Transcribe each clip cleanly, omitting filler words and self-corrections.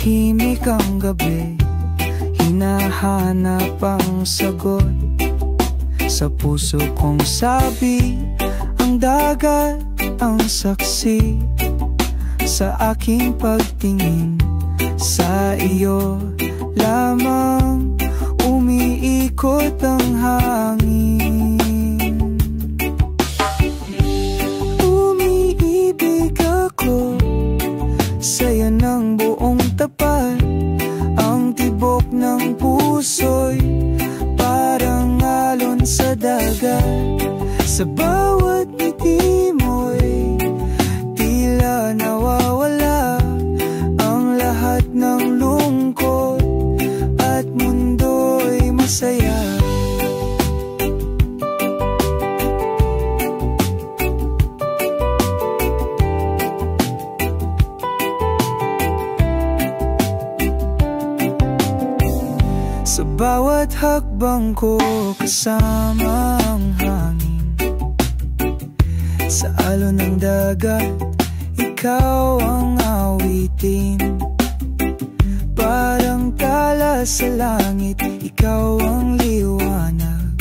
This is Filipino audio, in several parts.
Tahimik ang gabi, hinahanap ang sagot. Sa puso kong sabi, ang dagat ang saksi. Sa aking pagtingin sa iyo lamang, umiikot ang hangin. Umiibig ako sa'yo ng buong tapat. Ang tibok ng puso'y parang alon sa dagat. Sa bawat ngiti mo'y tila nawawala ang lahat ng lungkot at mundo'y masaya. Sa bawat hakbang ko kasama ang hangin. Sa alon ng dagat, ikaw ang awitin. Parang tala sa langit, ikaw ang liwanag.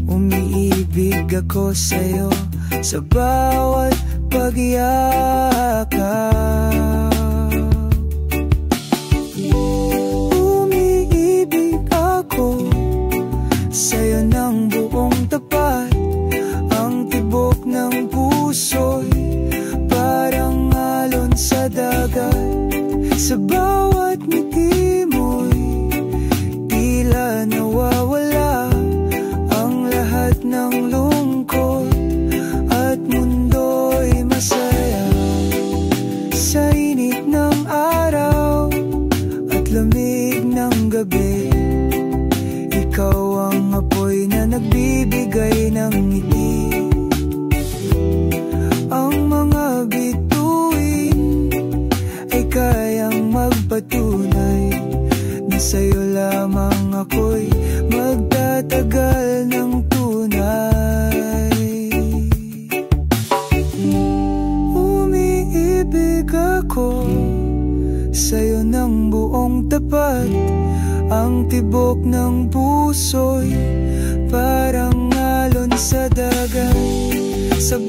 Umiibig ako sa'yo sa bawat pagyakap. Sa'yo ng buong tapat, ang tibok ng puso'y parang alon sa dagat. Sa bawat ngiti mo'y tila nawawala ang lahat ng lungkot at mundo'y masaya. Sa init ng araw at lamig ng gabi, ikaw ang apoy na nagbibigay ng ngiti. Ang mga bituin ay kayang magpatunay na sa'yo lamang ako'y magtatagal ng tunay. Umiibig ako sa'yo ng buong tapat. Ang tibok ng puso'y parang alon sa dagat. Sa